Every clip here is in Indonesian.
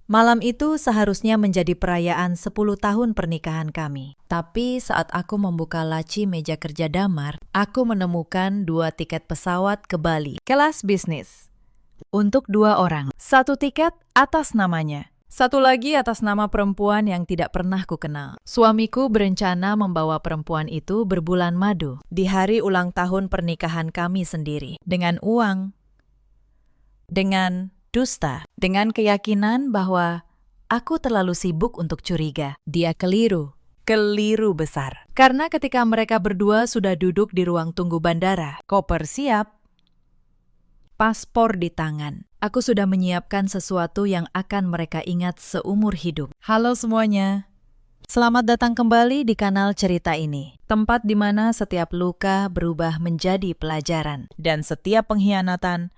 Malam itu seharusnya menjadi perayaan 10 tahun pernikahan kami. Tapi saat aku membuka laci meja kerja Damar, aku menemukan 2 tiket pesawat ke Bali, kelas bisnis. Untuk 2 orang. 1 tiket atas namanya. 1 lagi atas nama perempuan yang tidak pernah kukenal. Suamiku berencana membawa perempuan itu berbulan madu di hari ulang tahun pernikahan kami sendiri. Dengan uang. Dengan dusta, dengan keyakinan bahwa aku terlalu sibuk untuk curiga. Dia keliru besar. Karena ketika mereka berdua sudah duduk di ruang tunggu bandara, koper siap, paspor di tangan, aku sudah menyiapkan sesuatu yang akan mereka ingat seumur hidup. Halo semuanya. Selamat datang kembali di kanal cerita ini, tempat di mana setiap luka berubah menjadi pelajaran dan setiap pengkhianatan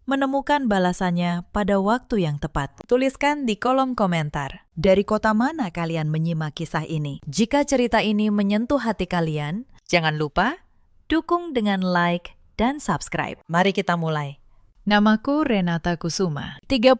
menemukan balasannya pada waktu yang tepat. Tuliskan di kolom komentar, dari kota mana kalian menyimak kisah ini? Jika cerita ini menyentuh hati kalian, jangan lupa dukung dengan like dan subscribe. Mari kita mulai. Namaku Renata Kusuma, 34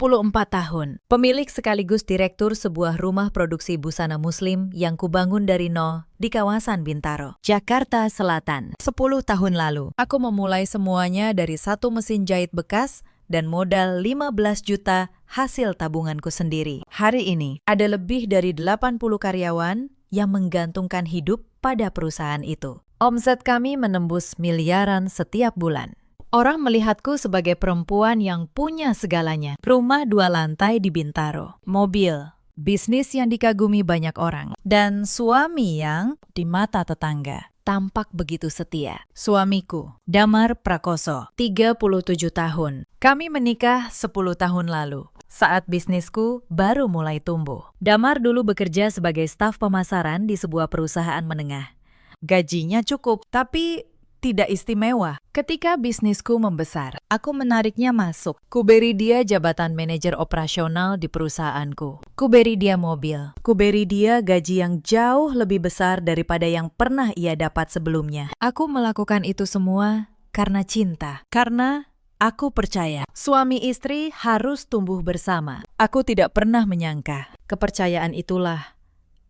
tahun, pemilik sekaligus direktur sebuah rumah produksi busana muslim yang kubangun dari nol di kawasan Bintaro, Jakarta Selatan. 10 tahun lalu, aku memulai semuanya dari 1 mesin jahit bekas dan modal 15 juta hasil tabunganku sendiri. Hari ini, ada lebih dari 80 karyawan yang menggantungkan hidup pada perusahaan itu. Omset kami menembus miliaran setiap bulan. Orang melihatku sebagai perempuan yang punya segalanya. Rumah 2 lantai di Bintaro, mobil, bisnis yang dikagumi banyak orang, dan suami yang di mata tetangga tampak begitu setia. Suamiku, Damar Prakoso, 37 tahun. Kami menikah 10 tahun lalu, saat bisnisku baru mulai tumbuh. Damar dulu bekerja sebagai staf pemasaran di sebuah perusahaan menengah. Gajinya cukup, tapi tidak istimewa. Ketika bisnisku membesar, aku menariknya masuk. Kuberi dia jabatan manajer operasional di perusahaanku. Kuberi dia mobil. Kuberi dia gaji yang jauh lebih besar daripada yang pernah ia dapat sebelumnya. Aku melakukan itu semua karena cinta. Karena aku percaya suami istri harus tumbuh bersama. Aku tidak pernah menyangka kepercayaan itulah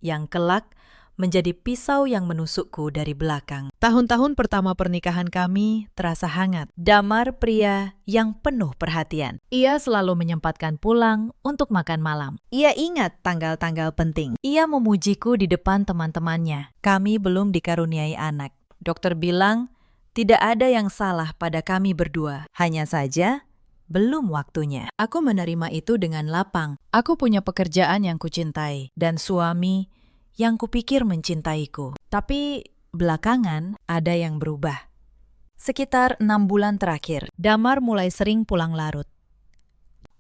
yang kelak menjadi pisau yang menusukku dari belakang. Tahun-tahun pertama pernikahan kami terasa hangat. Damar pria yang penuh perhatian. Ia selalu menyempatkan pulang untuk makan malam. Ia ingat tanggal-tanggal penting. Ia memujiku di depan teman-temannya. Kami belum dikaruniai anak. Dokter bilang, tidak ada yang salah pada kami berdua. Hanya saja, belum waktunya. Aku menerima itu dengan lapang. Aku punya pekerjaan yang kucintai dan suami yang kupikir mencintaiku. Tapi belakangan ada yang berubah. Sekitar 6 bulan terakhir, Damar mulai sering pulang larut.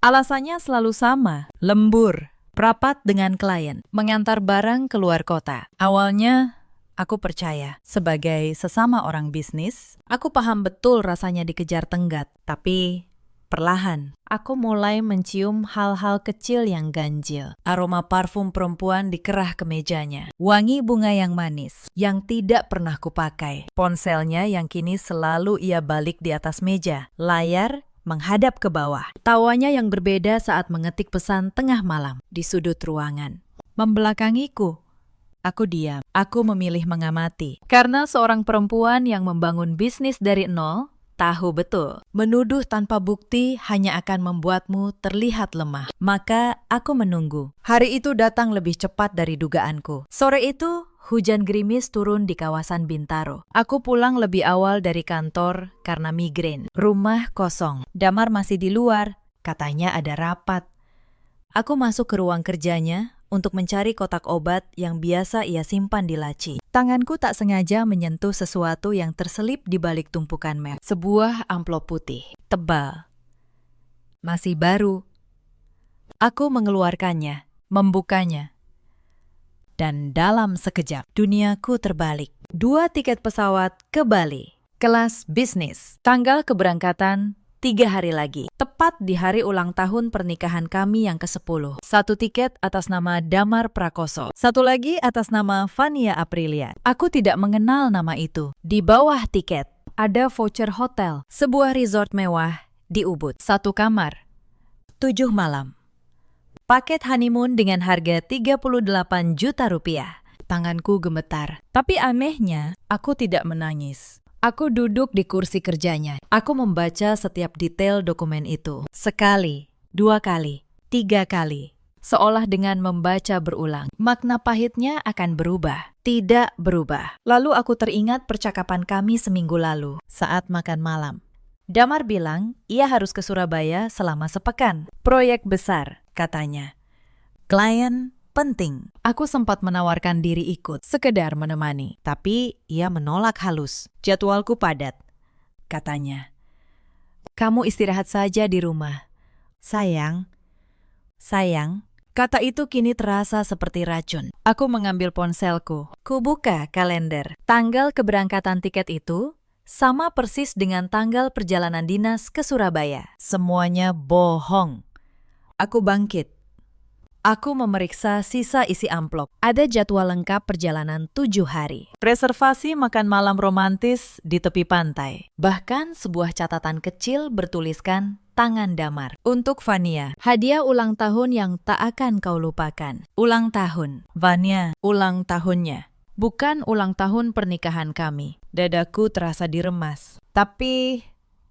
Alasannya selalu sama, lembur, rapat dengan klien, mengantar barang keluar kota. Awalnya aku percaya, sebagai sesama orang bisnis, aku paham betul rasanya dikejar tenggat. Tapi perlahan, aku mulai mencium hal-hal kecil yang ganjil. Aroma parfum perempuan dikerah ke mejanya. Wangi bunga yang manis, yang tidak pernah kupakai. Ponselnya yang kini selalu ia balik di atas meja. Layar menghadap ke bawah. Tawanya yang berbeda saat mengetik pesan tengah malam di sudut ruangan. Membelakangiku. Aku diam. Aku memilih mengamati. Karena seorang perempuan yang membangun bisnis dari nol, tahu betul, menuduh tanpa bukti hanya akan membuatmu terlihat lemah. Maka aku menunggu. Hari itu datang lebih cepat dari dugaanku. Sore itu, hujan gerimis turun di kawasan Bintaro. Aku pulang lebih awal dari kantor karena migrain. Rumah kosong. Damar masih di luar. Katanya ada rapat. Aku masuk ke ruang kerjanya untuk mencari kotak obat yang biasa ia simpan di laci. Tanganku tak sengaja menyentuh sesuatu yang terselip di balik tumpukan map. Sebuah amplop putih, tebal, masih baru. Aku mengeluarkannya, membukanya. Dan dalam sekejap, duniaku terbalik. 2 tiket pesawat ke Bali, kelas bisnis. Tanggal keberangkatan 3 hari lagi, tepat di hari ulang tahun pernikahan kami yang ke-10. 1 tiket atas nama Damar Prakoso, 1 lagi atas nama Fania Aprilia. Aku tidak mengenal nama itu. Di bawah tiket, ada voucher hotel, sebuah resort mewah di Ubud. 1 kamar, 7 malam. Paket honeymoon dengan harga 38 juta rupiah. Tanganku gemetar. Tapi anehnya, aku tidak menangis. Aku duduk di kursi kerjanya. Aku membaca setiap detail dokumen itu. Sekali, 2 kali, 3 kali. Seolah dengan membaca berulang. Makna pahitnya akan berubah. Tidak berubah. Lalu aku teringat percakapan kami seminggu lalu saat makan malam. Damar bilang ia harus ke Surabaya selama sepekan. Proyek besar, katanya. Klien penting. Aku sempat menawarkan diri ikut, sekedar menemani. Tapi ia menolak halus. Jadwalku padat, katanya. Kamu istirahat saja di rumah. Sayang, kata itu kini terasa seperti racun. Aku mengambil ponselku. Kubuka kalender. Tanggal keberangkatan tiket itu sama persis dengan tanggal perjalanan dinas ke Surabaya. Semuanya bohong. Aku bangkit. Aku memeriksa sisa isi amplop. Ada jadwal lengkap perjalanan 7 hari. Reservasi makan malam romantis di tepi pantai. Bahkan sebuah catatan kecil bertuliskan tangan Damar. Untuk Vania, hadiah ulang tahun yang tak akan kau lupakan. Ulang tahun. Vania, ulang tahunnya. Bukan ulang tahun pernikahan kami. Dadaku terasa diremas. Tapi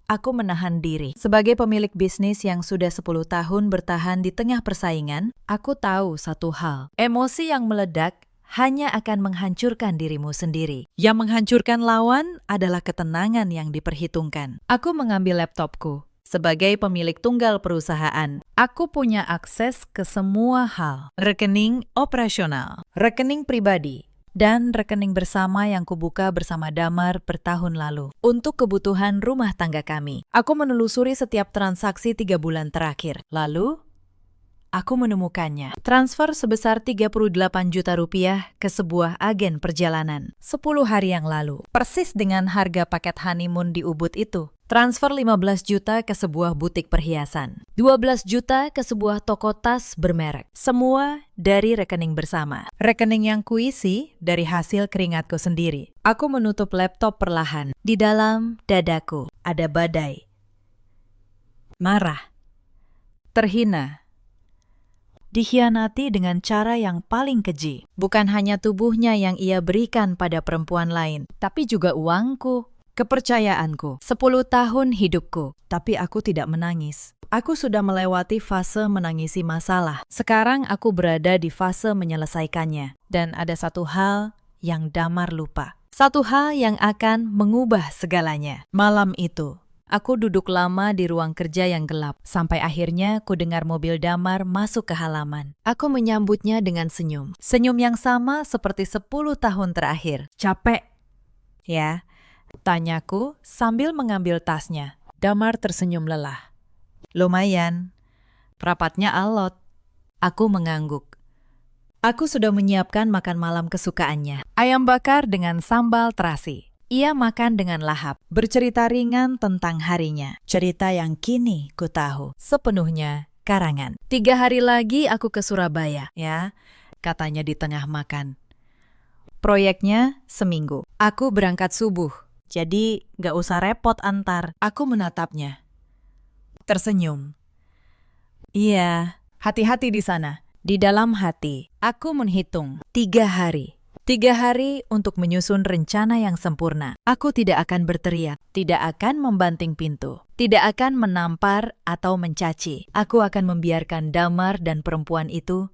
aku menahan diri. Sebagai pemilik bisnis yang sudah 10 tahun bertahan di tengah persaingan, aku tahu satu hal. Emosi yang meledak hanya akan menghancurkan dirimu sendiri. Yang menghancurkan lawan adalah ketenangan yang diperhitungkan. Aku mengambil laptopku. Sebagai pemilik tunggal perusahaan, aku punya akses ke semua hal. Rekening operasional, rekening pribadi, dan rekening bersama yang kubuka bersama Damar bertahun lalu. Untuk kebutuhan rumah tangga kami, aku menelusuri setiap transaksi 3 bulan terakhir. Lalu, aku menemukannya. Transfer sebesar 38 juta rupiah ke sebuah agen perjalanan 10 hari yang lalu. Persis dengan harga paket honeymoon di Ubud itu. Transfer 15 juta ke sebuah butik perhiasan. 12 juta ke sebuah toko tas bermerek. Semua dari rekening bersama. Rekening yang kuisi dari hasil keringatku sendiri. Aku menutup laptop perlahan. Di dalam dadaku ada badai. Marah. Terhina. Dikhianati dengan cara yang paling keji. Bukan hanya tubuhnya yang ia berikan pada perempuan lain, tapi juga uangku. Kepercayaanku, 10 tahun hidupku, tapi aku tidak menangis. Aku sudah melewati fase menangisi masalah. Sekarang aku berada di fase menyelesaikannya. Dan ada satu hal yang Damar lupa. Satu hal yang akan mengubah segalanya. Malam itu, aku duduk lama di ruang kerja yang gelap. Sampai akhirnya ku dengar mobil Damar masuk ke halaman. Aku menyambutnya dengan senyum. Senyum yang sama seperti 10 tahun terakhir. Capek? Ya. Tanyaku sambil mengambil tasnya. Damar tersenyum lelah. Lumayan. Rapatnya alot. Aku mengangguk. Aku sudah menyiapkan makan malam kesukaannya. Ayam bakar dengan sambal terasi. Ia makan dengan lahap. Bercerita ringan tentang harinya. Cerita yang kini ku tahu. Sepenuhnya karangan. 3 hari lagi aku ke Surabaya, ya, katanya di tengah makan. Proyeknya seminggu. Aku berangkat subuh. Jadi, gak usah repot antar. Aku menatapnya. Tersenyum. Iya, hati-hati di sana. Di dalam hati, aku menghitung 3 hari. 3 hari untuk menyusun rencana yang sempurna. Aku tidak akan berteriak, tidak akan membanting pintu, tidak akan menampar atau mencaci. Aku akan membiarkan Damar dan perempuan itu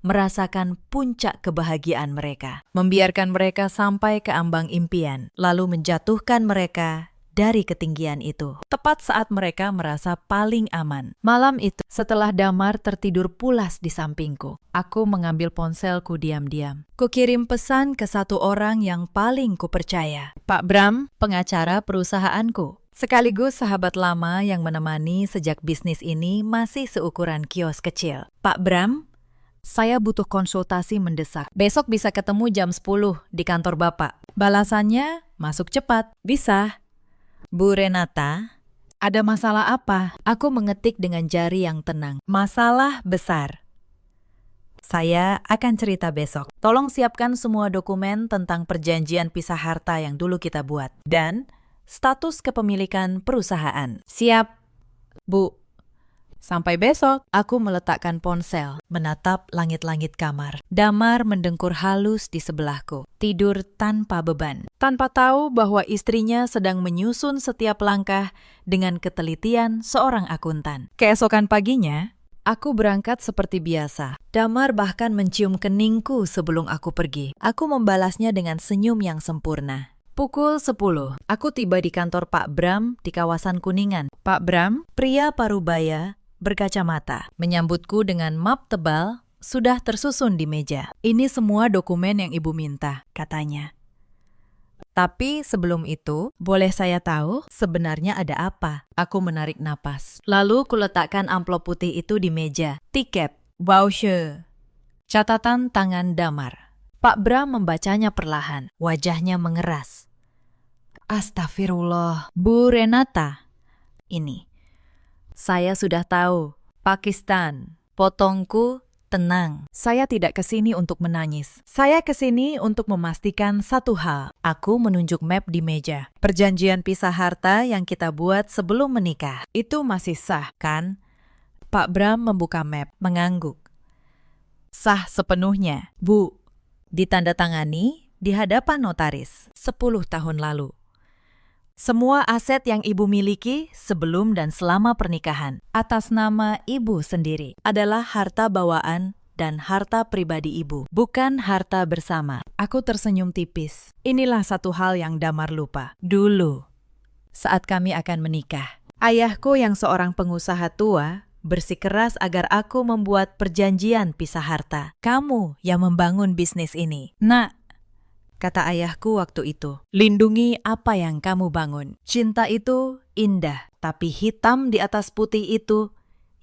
merasakan puncak kebahagiaan mereka. Membiarkan mereka sampai ke ambang impian, lalu menjatuhkan mereka dari ketinggian itu. Tepat saat mereka merasa paling aman. Malam itu, setelah Damar tertidur pulas di sampingku, aku mengambil ponselku diam-diam. Kukirim pesan ke satu orang yang paling kupercaya. Pak Bram, pengacara perusahaanku. Sekaligus sahabat lama yang menemani sejak bisnis ini masih seukuran kios kecil. Pak Bram, saya butuh konsultasi mendesak. Besok bisa ketemu jam 10 di kantor Bapak. Balasannya, masuk cepat. Bisa. Bu Renata, ada masalah apa? Aku mengetik dengan jari yang tenang. Masalah besar. Saya akan cerita besok. Tolong siapkan semua dokumen tentang perjanjian pisah harta yang dulu kita buat. Dan status kepemilikan perusahaan. Siap, Bu. Sampai besok. Aku meletakkan ponsel, menatap langit-langit kamar. Damar mendengkur halus di sebelahku, tidur tanpa beban, tanpa tahu bahwa istrinya sedang menyusun setiap langkah dengan ketelitian seorang akuntan. Keesokan paginya, aku berangkat seperti biasa. Damar bahkan mencium keningku sebelum aku pergi. Aku membalasnya dengan senyum yang sempurna. Pukul 10, aku tiba di kantor Pak Bram di kawasan Kuningan. Pak Bram, pria parubaya, berkacamata, menyambutku dengan map tebal, sudah tersusun di meja. Ini semua dokumen yang ibu minta, katanya. Tapi sebelum itu, boleh saya tahu sebenarnya ada apa? Aku menarik napas. Lalu kuletakkan amplop putih itu di meja. Tiket, voucher, catatan tangan Damar. Pak Bram membacanya perlahan, wajahnya mengeras. Astagfirullah, Bu Renata. Ini. Saya sudah tahu, Pakistan. Potongku, tenang. Saya tidak kesini untuk menangis. Saya kesini untuk memastikan satu hal. Aku menunjuk map di meja. Perjanjian pisah harta yang kita buat sebelum menikah. Itu masih sah, kan? Pak Bram membuka map, mengangguk. Sah sepenuhnya, Bu. Ditandatangani di hadapan notaris 10 tahun lalu. Semua aset yang ibu miliki sebelum dan selama pernikahan atas nama ibu sendiri adalah harta bawaan dan harta pribadi ibu, bukan harta bersama. Aku tersenyum tipis. Inilah satu hal yang Damar lupa. Dulu, saat kami akan menikah, ayahku yang seorang pengusaha tua bersikeras agar aku membuat perjanjian pisah harta. Kamu yang membangun bisnis ini. Nak, kata ayahku waktu itu, lindungi apa yang kamu bangun. Cinta itu indah, tapi hitam di atas putih itu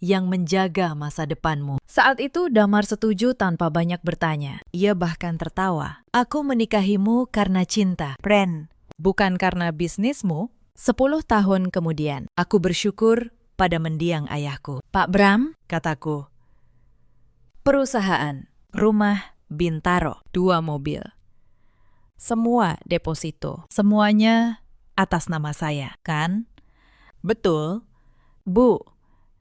yang menjaga masa depanmu. Saat itu Damar setuju tanpa banyak bertanya. Ia bahkan tertawa. Aku menikahimu karena cinta, Pren, bukan karena bisnismu. 10 tahun kemudian, aku bersyukur pada mendiang ayahku. Pak Bram, kataku. Perusahaan, rumah, Bintaro, 2 mobil. Semua deposito, semuanya atas nama saya, kan? Betul. Bu,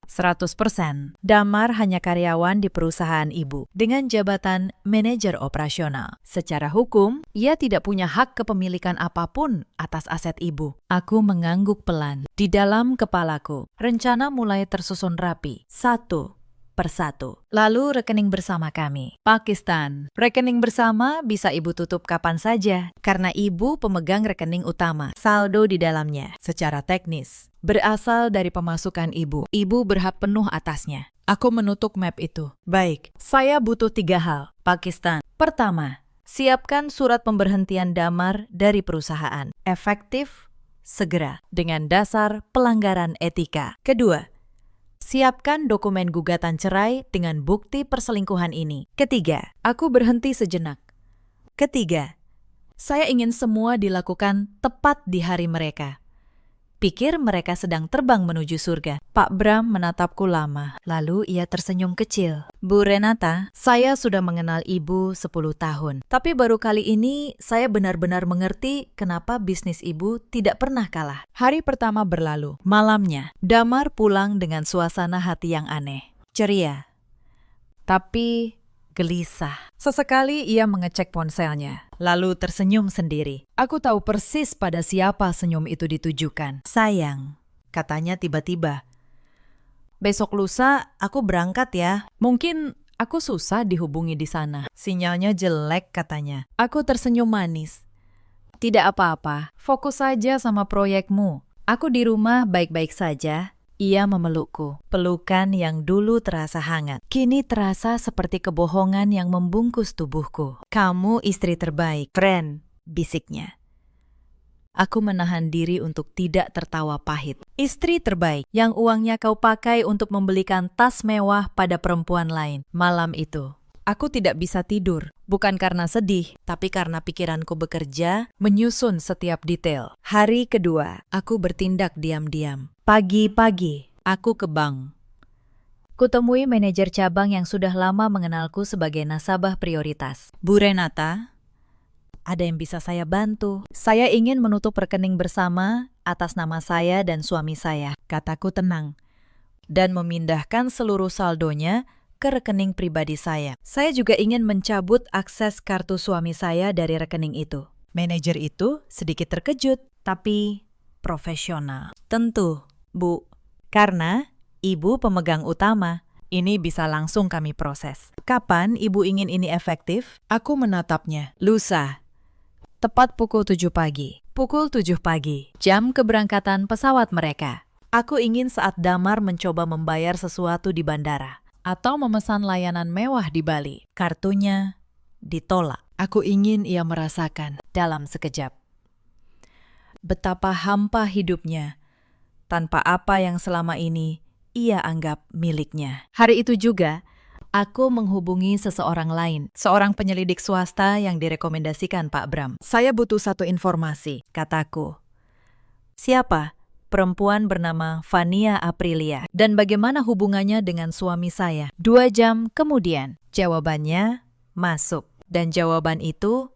100%. Damar hanya karyawan di perusahaan ibu, dengan jabatan manajer operasional. Secara hukum, ia tidak punya hak kepemilikan apapun atas aset ibu. Aku mengangguk pelan. Di dalam kepalaku, rencana mulai tersusun rapi, satu persatu. Lalu rekening bersama kami. Pakistan. Rekening bersama bisa ibu tutup kapan saja, karena ibu pemegang rekening utama. Saldo di dalamnya, secara teknis, berasal dari pemasukan ibu. Ibu berhak penuh atasnya. Aku menutup map itu. Baik, saya butuh 3 hal. Pakistan. Pertama, siapkan surat pemberhentian Damar dari perusahaan. Efektif, segera, dengan dasar pelanggaran etika. Kedua, siapkan dokumen gugatan cerai dengan bukti perselingkuhan ini. Ketiga, aku berhenti sejenak. Ketiga, saya ingin semua dilakukan tepat di hari mereka. Pikir mereka sedang terbang menuju surga. Pak Bram menatapku lama, lalu ia tersenyum kecil. Bu Renata, saya sudah mengenal ibu 10 tahun. Tapi baru kali ini saya benar-benar mengerti kenapa bisnis ibu tidak pernah kalah. Hari pertama berlalu. Malamnya, Damar pulang dengan suasana hati yang aneh. Ceria. Tapi gelisah. Sesekali ia mengecek ponselnya, lalu tersenyum sendiri. Aku tahu persis pada siapa senyum itu ditujukan. Sayang, katanya tiba-tiba. Besok lusa aku berangkat ya. Mungkin aku susah dihubungi di sana. Sinyalnya jelek katanya. Aku tersenyum manis. Tidak apa-apa, fokus saja sama proyekmu. Aku di rumah baik-baik saja. Ia memelukku. Pelukan yang dulu terasa hangat, kini terasa seperti kebohongan yang membungkus tubuhku. Kamu istri terbaik, Pren, bisiknya. Aku menahan diri untuk tidak tertawa pahit. Istri terbaik yang uangnya kau pakai untuk membelikan tas mewah pada perempuan lain. Malam itu, aku tidak bisa tidur. Bukan karena sedih, tapi karena pikiranku bekerja, menyusun setiap detail. Hari kedua, aku bertindak diam-diam. Pagi-pagi, aku ke bank. Kutemui manajer cabang yang sudah lama mengenalku sebagai nasabah prioritas. Bu Renata, ada yang bisa saya bantu? Saya ingin menutup rekening bersama atas nama saya dan suami saya, kataku tenang. dan memindahkan seluruh saldonya ke rekening pribadi saya. Saya juga ingin mencabut akses kartu suami saya dari rekening itu. Manajer itu sedikit terkejut, tapi profesional. Tentu, Bu, karena Ibu pemegang utama. Ini bisa langsung kami proses. Kapan Ibu ingin ini efektif? Aku menatapnya. Lusa. Tepat pukul 7 pagi. Pukul 7 pagi. Jam keberangkatan pesawat mereka. Aku ingin saat Damar mencoba membayar sesuatu di bandara. Atau memesan layanan mewah di Bali. Kartunya ditolak. Aku ingin ia merasakan dalam sekejap betapa hampa hidupnya tanpa apa yang selama ini ia anggap miliknya. Hari itu juga, aku menghubungi seseorang lain, seorang penyelidik swasta yang direkomendasikan Pak Bram. Saya butuh satu informasi, kataku. Siapa? Perempuan bernama Vania Aprilia. Dan bagaimana hubungannya dengan suami saya? 2 jam kemudian, jawabannya masuk. Dan jawaban itu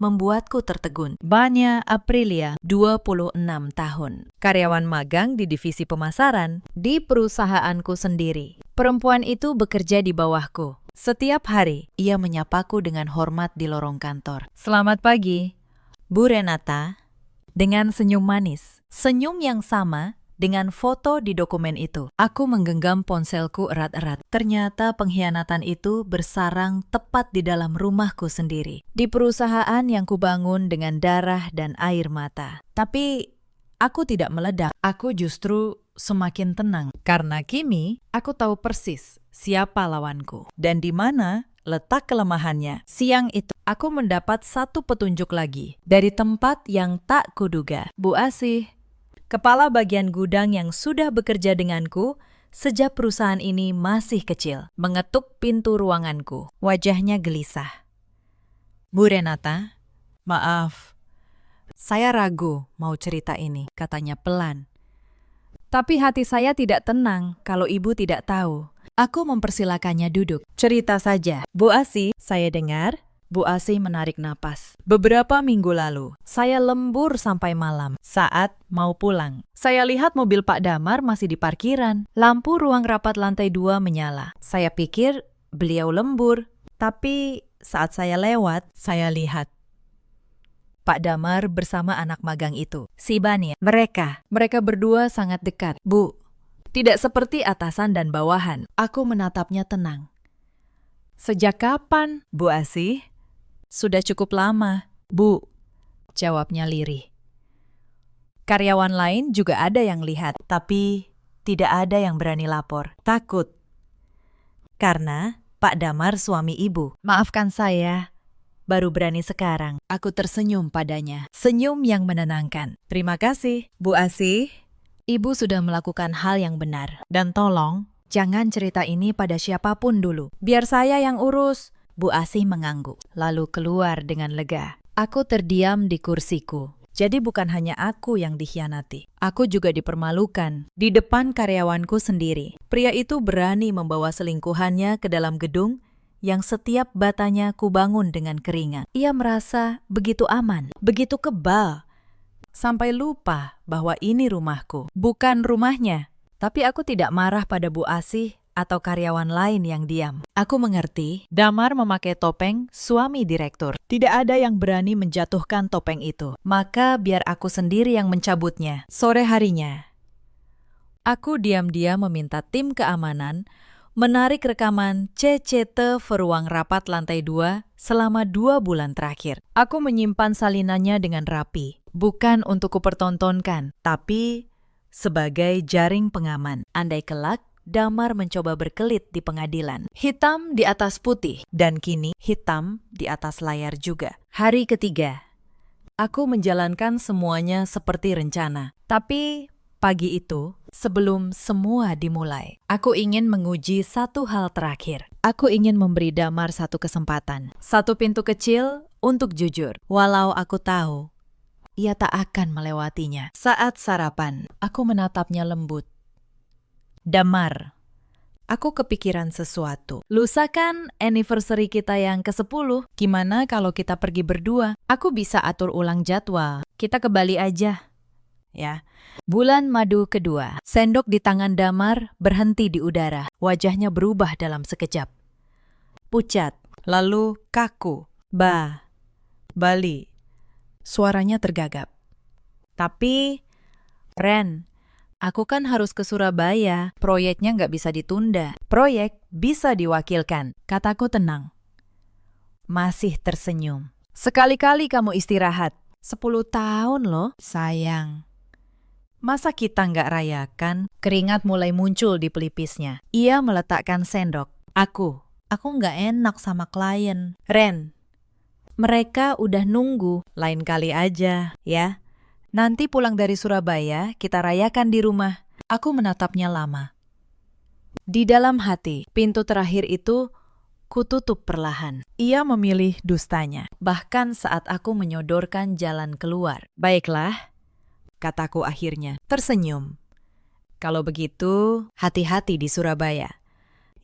membuatku tertegun. Vania Aprilia, 26 tahun. Karyawan magang di divisi pemasaran di perusahaanku sendiri. Perempuan itu bekerja di bawahku. Setiap hari, ia menyapaku dengan hormat di lorong kantor. Selamat pagi, Bu Renata. Dengan senyum manis. Senyum yang sama dengan foto di dokumen itu. Aku menggenggam ponselku erat-erat. Ternyata pengkhianatan itu bersarang tepat di dalam rumahku sendiri. Di perusahaan yang kubangun dengan darah dan air mata. Tapi aku tidak meledak. Aku justru semakin tenang. Karena kini aku tahu persis siapa lawanku. Dan di mana letak kelemahannya. Siang itu aku mendapat satu petunjuk lagi. Dari tempat yang tak kuduga. Bu Asih, kepala bagian gudang yang sudah bekerja denganku sejak perusahaan ini masih kecil, mengetuk pintu ruanganku. Wajahnya gelisah. Bu Renata, maaf, saya ragu mau cerita ini, katanya pelan. Tapi hati saya tidak tenang kalau Ibu tidak tahu. Aku mempersilakannya duduk. Cerita saja. Bu Asih, saya dengar Bu Asih menarik napas. Beberapa minggu lalu, saya lembur sampai malam saat mau pulang. Saya lihat mobil Pak Damar masih di parkiran. Lampu ruang rapat lantai 2 menyala. Saya pikir beliau lembur, tapi saat saya lewat, saya lihat Pak Damar bersama anak magang itu, si Bani. Mereka berdua sangat dekat. Bu, tidak seperti atasan dan bawahan. Aku menatapnya tenang. Sejak kapan, Bu Asih? Sudah cukup lama, Bu, jawabnya lirih. Karyawan lain juga ada yang lihat, tapi tidak ada yang berani lapor. Takut. Karena Pak Damar suami Ibu. Maafkan saya, baru berani sekarang. Aku tersenyum padanya, senyum yang menenangkan. Terima kasih, Bu Asih. Ibu sudah melakukan hal yang benar. Dan tolong, jangan cerita ini pada siapapun dulu. Biar saya yang urus. Bu Asih mengangguk, lalu keluar dengan lega. Aku terdiam di kursiku. Jadi bukan hanya aku yang dikhianati. Aku juga dipermalukan di depan karyawanku sendiri. Pria itu berani membawa selingkuhannya ke dalam gedung yang setiap batanya kubangun dengan keringat. Ia merasa begitu aman, begitu kebal. Sampai lupa bahwa ini rumahku, bukan rumahnya. Tapi aku tidak marah pada Bu Asih atau karyawan lain yang diam. Aku mengerti, Damar memakai topeng suami direktur. Tidak ada yang berani menjatuhkan topeng itu. Maka biar aku sendiri yang mencabutnya. Sore harinya, aku diam-diam meminta tim keamanan menarik rekaman CCT ruang rapat lantai 2 selama 2 bulan terakhir. Aku menyimpan salinannya dengan rapi. Bukan untuk kupertontonkan, tapi sebagai jaring pengaman. Andai kelak, Damar mencoba berkelit di pengadilan. Hitam di atas putih, dan kini hitam di atas layar juga. Hari ketiga, aku menjalankan semuanya seperti rencana. Tapi pagi itu, sebelum semua dimulai, aku ingin menguji satu hal terakhir. Aku ingin memberi Damar satu kesempatan. Satu pintu kecil untuk jujur. Walau aku tahu, ia tak akan melewatinya. Saat sarapan, aku menatapnya lembut. Damar, aku kepikiran sesuatu. Lusa kan anniversary kita yang ke-10. Gimana kalau kita pergi berdua? Aku bisa atur ulang jadwal. Kita ke Bali aja. ya. Bulan madu kedua. Sendok di tangan Damar berhenti di udara. Wajahnya berubah dalam sekejap. Pucat, lalu kaku. Bali. Suaranya tergagap. Tapi, Ren, aku kan harus ke Surabaya. Proyeknya nggak bisa ditunda. Proyek bisa diwakilkan. Kataku tenang. Masih tersenyum. Sekali-kali kamu istirahat. 10 tahun loh, sayang. Masa kita nggak rayakan? Keringat mulai muncul di pelipisnya. Ia meletakkan sendok. Aku nggak enak sama klien. Ren, mereka udah nunggu. Lain kali aja, ya. Nanti pulang dari Surabaya, kita rayakan di rumah. Aku menatapnya lama. Di dalam hati, pintu terakhir itu kututup perlahan. Ia memilih dustanya, bahkan saat aku menyodorkan jalan keluar. Baiklah, kataku akhirnya, tersenyum. Kalau begitu, hati-hati di Surabaya.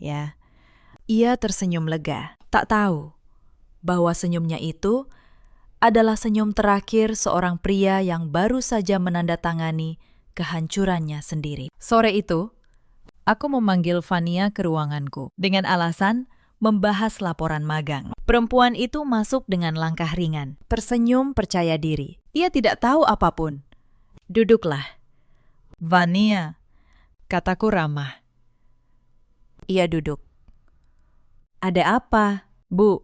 Ya, ia tersenyum lega. Tak tahu bahwa senyumnya itu adalah senyum terakhir seorang pria yang baru saja menandatangani kehancurannya sendiri. Sore itu, aku memanggil Fania ke ruanganku dengan alasan membahas laporan magang. Perempuan itu masuk dengan langkah ringan, tersenyum percaya diri. Ia tidak tahu apapun. Duduklah. Vania, kataku ramah. Ia duduk. Ada apa, Bu?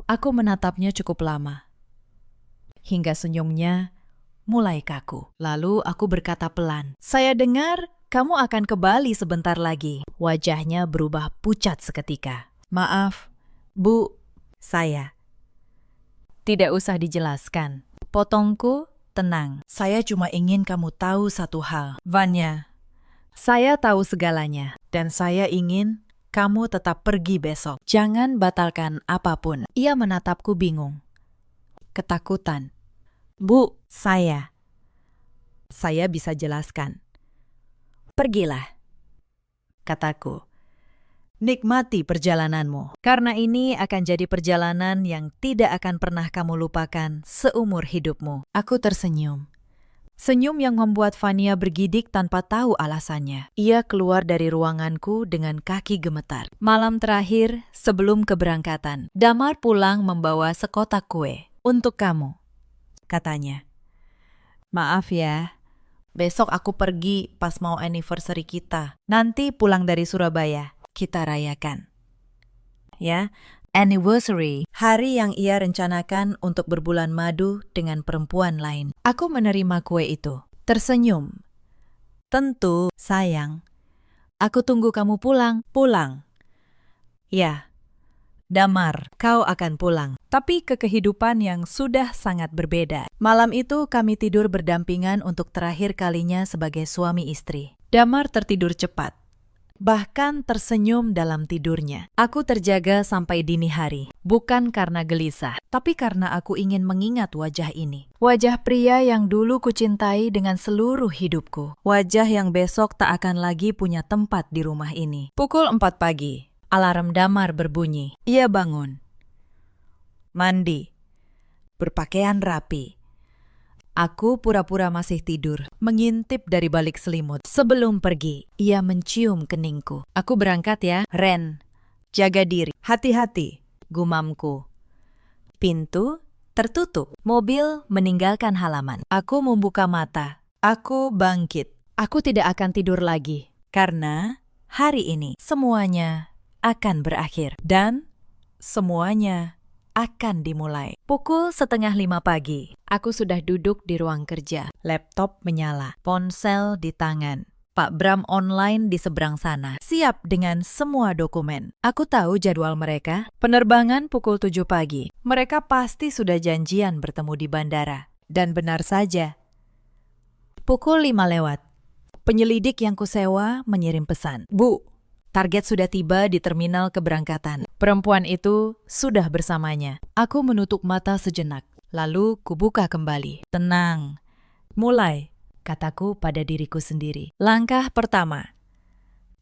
Aku menatapnya cukup lama. Hingga senyumnya mulai kaku. Lalu aku berkata pelan, saya dengar kamu akan ke Bali sebentar lagi. Wajahnya berubah pucat seketika. Maaf, Bu, saya. Tidak usah dijelaskan. Potongku, tenang. Saya cuma ingin kamu tahu satu hal. Vanya, saya tahu segalanya. Dan saya ingin kamu tetap pergi besok. Jangan batalkan apapun. Ia menatapku bingung. Ketakutan. Bu, saya bisa jelaskan. Pergilah, kataku. Nikmati perjalananmu. Karena ini akan jadi perjalanan yang tidak akan pernah kamu lupakan seumur hidupmu. Aku tersenyum. Senyum yang membuat Fania bergidik tanpa tahu alasannya. Ia keluar dari ruanganku dengan kaki gemetar. Malam terakhir sebelum keberangkatan, Damar pulang membawa sekotak kue. Untuk kamu, katanya. Maaf ya, besok aku pergi pas mau anniversary kita. Nanti pulang dari Surabaya, kita rayakan. Ya, anniversary, hari yang ia rencanakan untuk berbulan madu dengan perempuan lain. Aku menerima kue itu, tersenyum. Tentu, sayang. Aku tunggu kamu pulang. Pulang. Ya, Damar, kau akan pulang. Tapi ke kehidupan yang sudah sangat berbeda. Malam itu kami tidur berdampingan untuk terakhir kalinya sebagai suami istri. Damar tertidur cepat. Bahkan tersenyum dalam tidurnya. Aku terjaga sampai dini hari. Bukan karena gelisah, tapi karena aku ingin mengingat wajah ini. Wajah pria yang dulu kucintai dengan seluruh hidupku. Wajah yang besok tak akan lagi punya tempat di rumah ini. Pukul 4 pagi. Alarm Damar berbunyi. Ia bangun. Mandi. Berpakaian rapi. Aku pura-pura masih tidur, mengintip dari balik selimut. Sebelum pergi, ia mencium keningku. Aku berangkat ya, Ren. Jaga diri. Hati-hati, gumamku. Pintu tertutup. Mobil meninggalkan halaman. Aku membuka mata. Aku bangkit. Aku tidak akan tidur lagi. Karena hari ini semuanya akan berakhir. Dan semuanya akan dimulai. Pukul 4:30 pagi. Aku sudah duduk di ruang kerja. Laptop menyala. Ponsel di tangan. Pak Bram online di seberang sana. Siap dengan semua dokumen. Aku tahu jadwal mereka. Penerbangan pukul 7 pagi. Mereka pasti sudah janjian bertemu di bandara. Dan benar saja. Pukul 5 lewat. Penyelidik yang kusewa mengirim pesan. Bu, target sudah tiba di terminal keberangkatan. Perempuan itu sudah bersamanya. Aku menutup mata sejenak. Lalu kubuka kembali. Tenang. Mulai, kataku pada diriku sendiri. Langkah pertama.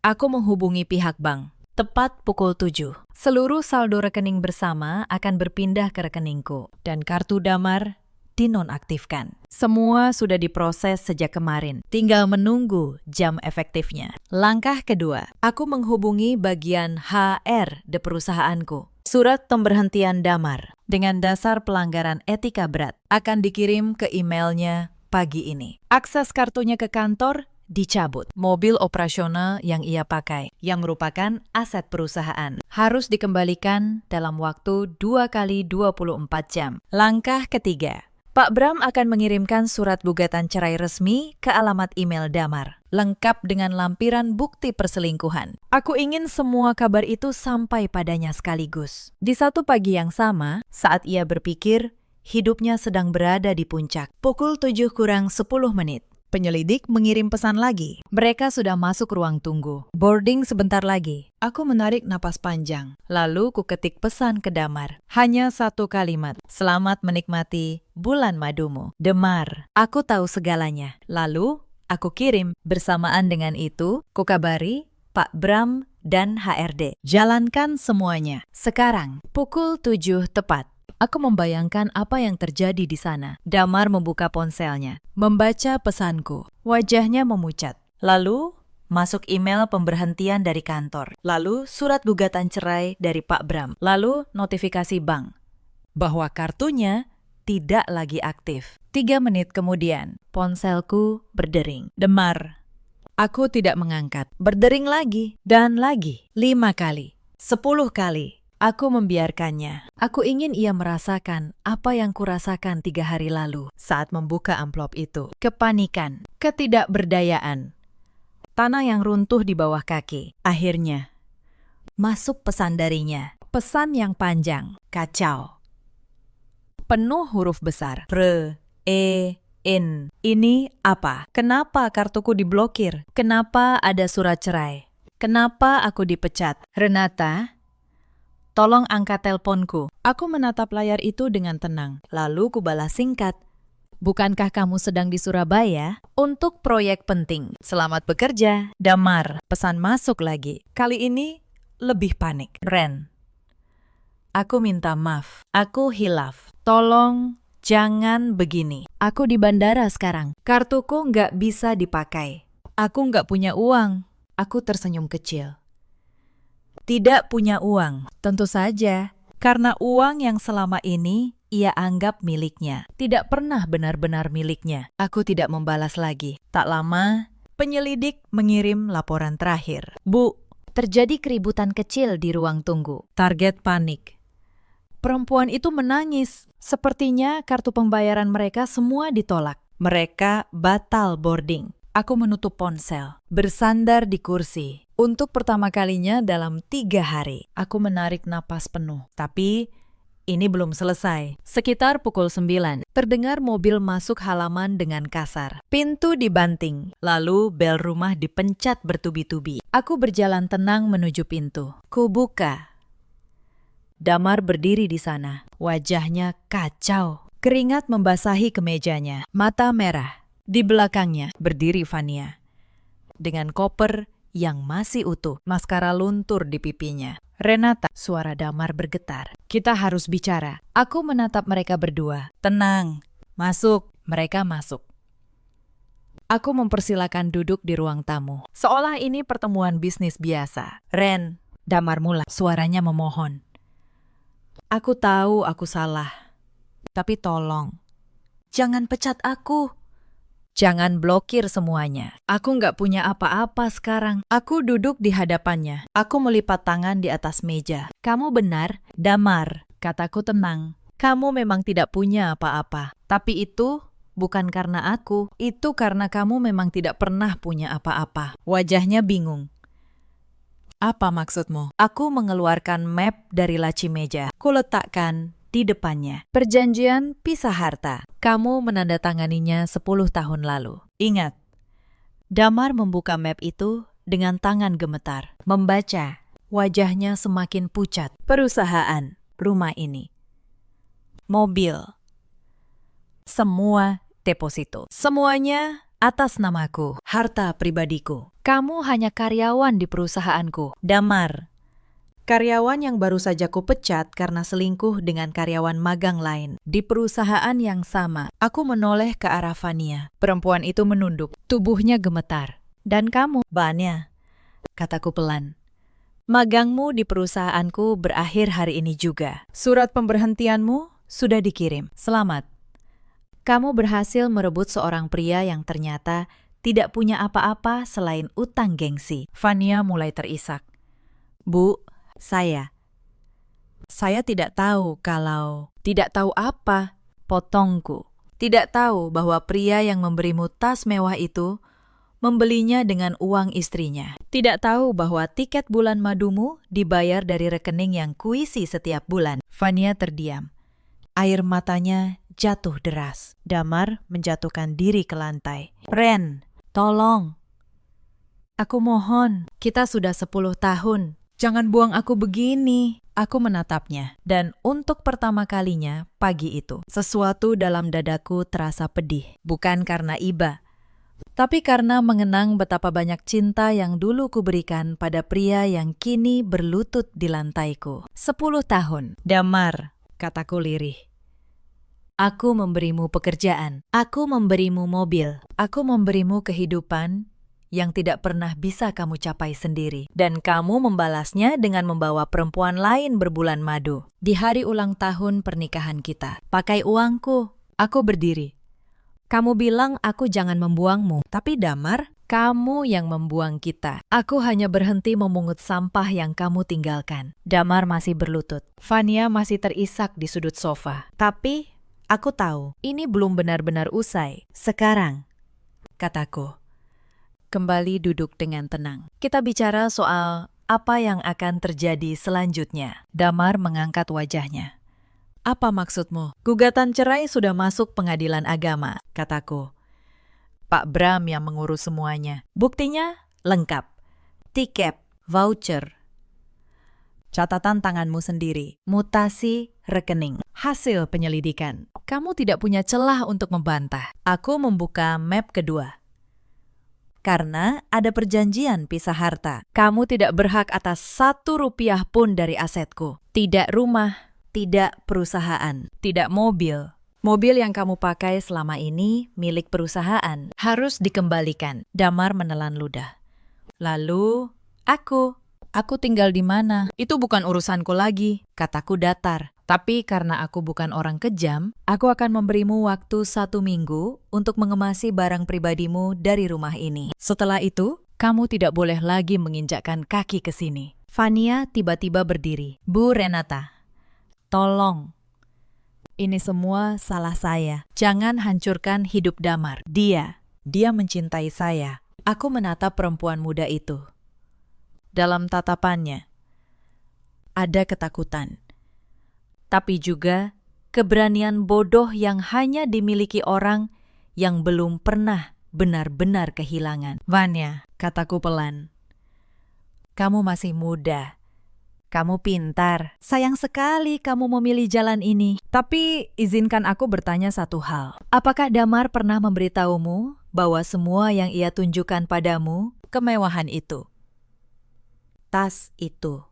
Aku menghubungi pihak bank. Tepat pukul 7. Seluruh saldo rekening bersama akan berpindah ke rekeningku. Dan kartu Damar dinonaktifkan. Semua sudah diproses sejak kemarin, tinggal menunggu jam efektifnya. Langkah kedua, aku menghubungi bagian HR di perusahaanku. Surat pemberhentian Damar dengan dasar pelanggaran etika berat akan dikirim ke emailnya pagi ini. Akses kartunya ke kantor dicabut. Mobil operasional yang ia pakai, yang merupakan aset perusahaan, harus dikembalikan dalam waktu 2 kali 24 jam. Langkah ketiga, Pak Bram akan mengirimkan surat gugatan cerai resmi ke alamat email Damar, lengkap dengan lampiran bukti perselingkuhan. Aku ingin semua kabar itu sampai padanya sekaligus. Di satu pagi yang sama, saat ia berpikir hidupnya sedang berada di puncak, pukul 7 kurang 10 menit. Penyelidik mengirim pesan lagi. Mereka sudah masuk ruang tunggu. Boarding sebentar lagi. Aku menarik napas panjang. Lalu ku ketik pesan ke Damar. Hanya satu kalimat. Selamat menikmati bulan madumu. Damar, aku tahu segalanya. Lalu aku kirim. Bersamaan dengan itu, ku kabari Pak Bram dan HRD. Jalankan semuanya. Sekarang, pukul 7 tepat. Aku membayangkan apa yang terjadi di sana. Damar membuka ponselnya, membaca pesanku. Wajahnya memucat. Lalu, masuk email pemberhentian dari kantor. Lalu, surat gugatan cerai dari Pak Bram. Lalu, notifikasi bank bahwa kartunya tidak lagi aktif. 3 menit kemudian, ponselku berdering. Damar. Aku tidak mengangkat. Berdering lagi dan lagi. 5 kali. 10 kali. Aku membiarkannya. Aku ingin ia merasakan apa yang kurasakan 3 hari lalu saat membuka amplop itu. Kepanikan, ketidakberdayaan, tanah yang runtuh di bawah kaki. Akhirnya, masuk pesan darinya. Pesan yang panjang, kacau. Penuh huruf besar. N. Ini apa? Kenapa kartuku diblokir? Kenapa ada surat cerai? Kenapa aku dipecat? Renata, tolong angkat teleponku. Aku menatap layar itu dengan tenang. Lalu ku balas singkat. Bukankah kamu sedang di Surabaya? Untuk proyek penting. Selamat bekerja, Damar. Pesan masuk lagi. Kali ini lebih panik. Ren, aku minta maaf. Aku hilaf. Tolong jangan begini. Aku di bandara sekarang. Kartuku nggak bisa dipakai. Aku nggak punya uang. Aku tersenyum kecil. Tidak punya uang, tentu saja, karena uang yang selama ini ia anggap miliknya, tidak pernah benar-benar miliknya. Aku tidak membalas lagi. Tak lama, penyelidik mengirim laporan terakhir. Bu, terjadi keributan kecil di ruang tunggu. Target panik. Perempuan itu menangis. Sepertinya kartu pembayaran mereka semua ditolak. Mereka batal boarding. Aku menutup ponsel, bersandar di kursi. Untuk pertama kalinya dalam 3 hari, aku menarik napas penuh. Tapi ini belum selesai. Sekitar pukul 9, terdengar mobil masuk halaman dengan kasar. Pintu dibanting, lalu bel rumah dipencet bertubi-tubi. Aku berjalan tenang menuju pintu. Ku buka. Damar berdiri di sana. Wajahnya kacau. Keringat membasahi kemejanya. Mata merah. Di belakangnya berdiri Vania. Dengan koper yang masih utuh, maskara luntur di pipinya. Renata, suara Damar bergetar. Kita harus bicara. Aku menatap mereka berdua. Tenang, masuk. Mereka masuk. Aku mempersilakan duduk di ruang tamu. Seolah ini pertemuan bisnis biasa. Ren, Damar mulai. Suaranya memohon. Aku tahu aku salah. Tapi tolong, jangan pecat aku. Jangan blokir semuanya. Aku nggak punya apa-apa sekarang. Aku duduk di hadapannya. Aku melipat tangan di atas meja. Kamu benar, Damar. Kataku tenang. Kamu memang tidak punya apa-apa. Tapi itu bukan karena aku. Itu karena kamu memang tidak pernah punya apa-apa. Wajahnya bingung. Apa maksudmu? Aku mengeluarkan map dari laci meja. Kuletakkan di depannya. Perjanjian pisah harta. Kamu menandatanganinya 10 tahun lalu. Ingat, Damar membuka map itu dengan tangan gemetar. Membaca, wajahnya semakin pucat. Perusahaan, rumah ini. Mobil. Semua deposito. Semuanya atas namaku. Harta pribadiku. Kamu hanya karyawan di perusahaanku. Damar, Karyawan yang baru saja kupecat karena selingkuh dengan karyawan magang lain. Di perusahaan yang sama, aku menoleh ke arah Vania. Perempuan itu menunduk, tubuhnya gemetar. Dan kamu, Vania, kataku pelan. Magangmu di perusahaanku berakhir hari ini juga. Surat pemberhentianmu sudah dikirim. Selamat. Kamu berhasil merebut seorang pria yang ternyata tidak punya apa-apa selain utang gengsi. Vania mulai terisak. Bu, saya tidak tahu kalau... Tidak tahu apa? Potongku. Tidak tahu bahwa pria yang memberimu tas mewah itu membelinya dengan uang istrinya. Tidak tahu bahwa tiket bulan madumu dibayar dari rekening yang kuisi setiap bulan. Vania terdiam. Air matanya jatuh deras. Damar menjatuhkan diri ke lantai. Ren, tolong. Aku mohon, kita sudah 10 tahun. Jangan buang aku begini. Aku menatapnya, dan untuk pertama kalinya pagi itu, sesuatu dalam dadaku terasa pedih. Bukan karena iba, tapi karena mengenang betapa banyak cinta yang dulu kuberikan pada pria yang kini berlutut di lantaiku. 10 tahun. Damar, kataku lirih. Aku memberimu pekerjaan. Aku memberimu mobil. Aku memberimu kehidupan yang tidak pernah bisa kamu capai sendiri. Dan kamu membalasnya dengan membawa perempuan lain berbulan madu. Di hari ulang tahun pernikahan kita. Pakai uangku. Aku berdiri. Kamu bilang aku jangan membuangmu. Tapi Damar, kamu yang membuang kita. Aku hanya berhenti memungut sampah yang kamu tinggalkan. Damar masih berlutut. Vania masih terisak di sudut sofa. Tapi aku tahu, ini belum benar-benar usai. Sekarang, kataku. Kembali duduk dengan tenang. Kita bicara soal apa yang akan terjadi selanjutnya. Damar mengangkat wajahnya. Apa maksudmu? Gugatan cerai sudah masuk pengadilan agama, kataku. Pak Bram yang mengurus semuanya. Buktinya lengkap. Tiket, voucher. Catatan tanganmu sendiri. Mutasi rekening. Hasil penyelidikan. Kamu tidak punya celah untuk membantah. Aku membuka map kedua. Karena ada perjanjian pisah harta. Kamu tidak berhak atas 1 rupiah pun dari asetku. Tidak rumah, tidak perusahaan, tidak mobil. Mobil yang kamu pakai selama ini milik perusahaan. Harus dikembalikan. Damar menelan ludah. Lalu, aku tinggal di mana? Itu bukan urusanku lagi, kataku datar. Tapi karena aku bukan orang kejam, aku akan memberimu waktu 1 minggu untuk mengemasi barang pribadimu dari rumah ini. Setelah itu, kamu tidak boleh lagi menginjakkan kaki ke sini. Vania tiba-tiba berdiri. Bu Renata, tolong. Ini semua salah saya. Jangan hancurkan hidup Damar. Dia mencintai saya. Aku menatap perempuan muda itu. Dalam tatapannya, ada ketakutan. Tapi juga keberanian bodoh yang hanya dimiliki orang yang belum pernah benar-benar kehilangan. Vania, kataku pelan. Kamu masih muda. Kamu pintar. Sayang sekali kamu memilih jalan ini. Tapi izinkan aku bertanya satu hal. Apakah Damar pernah memberitahumu bahwa semua yang ia tunjukkan padamu, kemewahan itu, tas itu,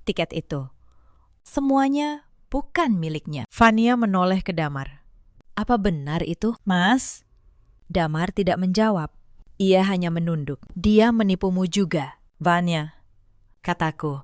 tiket itu, semuanya bukan miliknya? Vania menoleh ke Damar. Apa benar itu, Mas? Damar tidak menjawab. Ia hanya menunduk. Dia menipumu juga, Vania, kataku.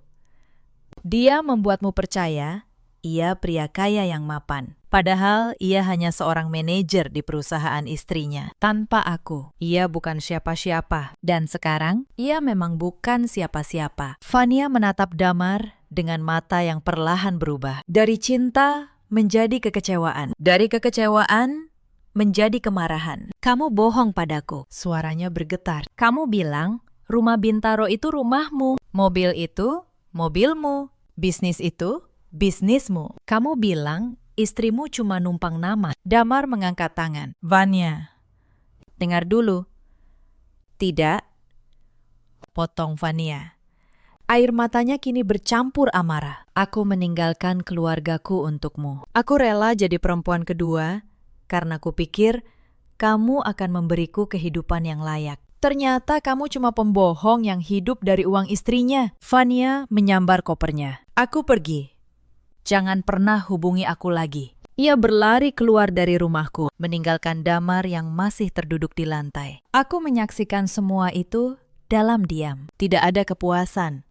Dia membuatmu percaya ia pria kaya yang mapan. Padahal ia hanya seorang manajer di perusahaan istrinya. Tanpa aku, ia bukan siapa-siapa. Dan sekarang, ia memang bukan siapa-siapa. Vania menatap Damar dengan mata yang perlahan berubah. Dari cinta menjadi kekecewaan. Dari kekecewaan menjadi kemarahan. Kamu bohong padaku. Suaranya bergetar. Kamu bilang rumah Bintaro itu rumahmu. Mobil itu mobilmu. Bisnis itu bisnismu. Kamu bilang istrimu cuma numpang nama. Damar mengangkat tangan. Vania, dengar dulu. Tidak, potong Vania. Air matanya kini bercampur amarah. Aku meninggalkan keluargaku untukmu. Aku rela jadi perempuan kedua karena kupikir kamu akan memberiku kehidupan yang layak. Ternyata kamu cuma pembohong yang hidup dari uang istrinya. Vania menyambar kopernya. Aku pergi. Jangan pernah hubungi aku lagi. Ia berlari keluar dari rumahku, meninggalkan Damar yang masih terduduk di lantai. Aku menyaksikan semua itu dalam diam. Tidak ada kepuasan.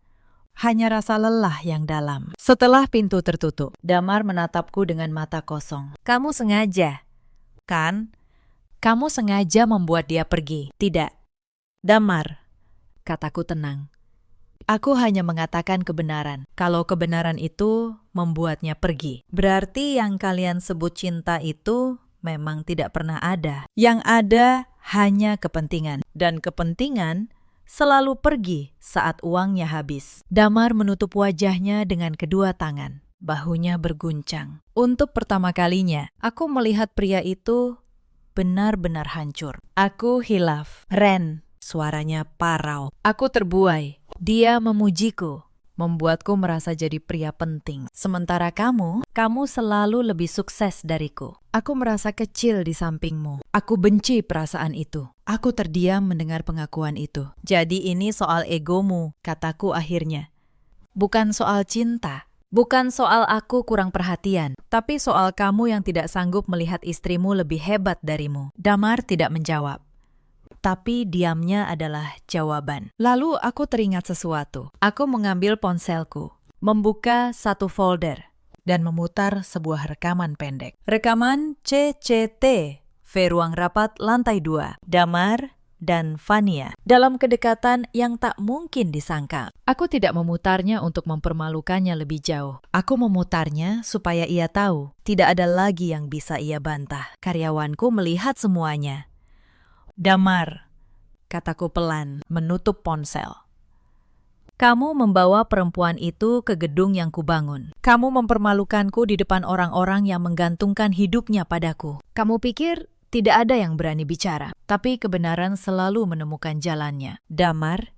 Hanya rasa lelah yang dalam. Setelah pintu tertutup, Damar menatapku dengan mata kosong. Kamu sengaja, kan? Kamu sengaja membuat dia pergi. Tidak. Damar, kataku tenang. Aku hanya mengatakan kebenaran. Kalau kebenaran itu membuatnya pergi, berarti yang kalian sebut cinta itu memang tidak pernah ada. Yang ada hanya kepentingan. Dan kepentingan selalu pergi saat uangnya habis. Damar menutup wajahnya dengan kedua tangan. Bahunya berguncang. Untuk pertama kalinya, aku melihat pria itu benar-benar hancur. Aku hilaf. Ren, suaranya parau. Aku terbuai. Dia memujiku, membuatku merasa jadi pria penting. Sementara kamu selalu lebih sukses dariku. Aku merasa kecil di sampingmu. Aku benci perasaan itu. Aku terdiam mendengar pengakuan itu. Jadi ini soal egomu, kataku akhirnya. Bukan soal cinta. Bukan soal aku kurang perhatian, tapi soal kamu yang tidak sanggup melihat istrimu lebih hebat darimu. Damar tidak menjawab. Tapi diamnya adalah jawaban. Lalu aku teringat sesuatu. Aku mengambil ponselku, membuka satu folder, dan memutar sebuah rekaman pendek. Rekaman CCT, V ruang rapat lantai 2, Damar dan Vania, dalam kedekatan yang tak mungkin disangka. Aku tidak memutarnya untuk mempermalukannya lebih jauh. Aku memutarnya supaya ia tahu, tidak ada lagi yang bisa ia bantah. Karyawanku melihat semuanya. Damar, kataku pelan, menutup ponsel. Kamu membawa perempuan itu ke gedung yang kubangun. Kamu mempermalukanku di depan orang-orang yang menggantungkan hidupnya padaku. Kamu pikir tidak ada yang berani bicara, tapi kebenaran selalu menemukan jalannya. Damar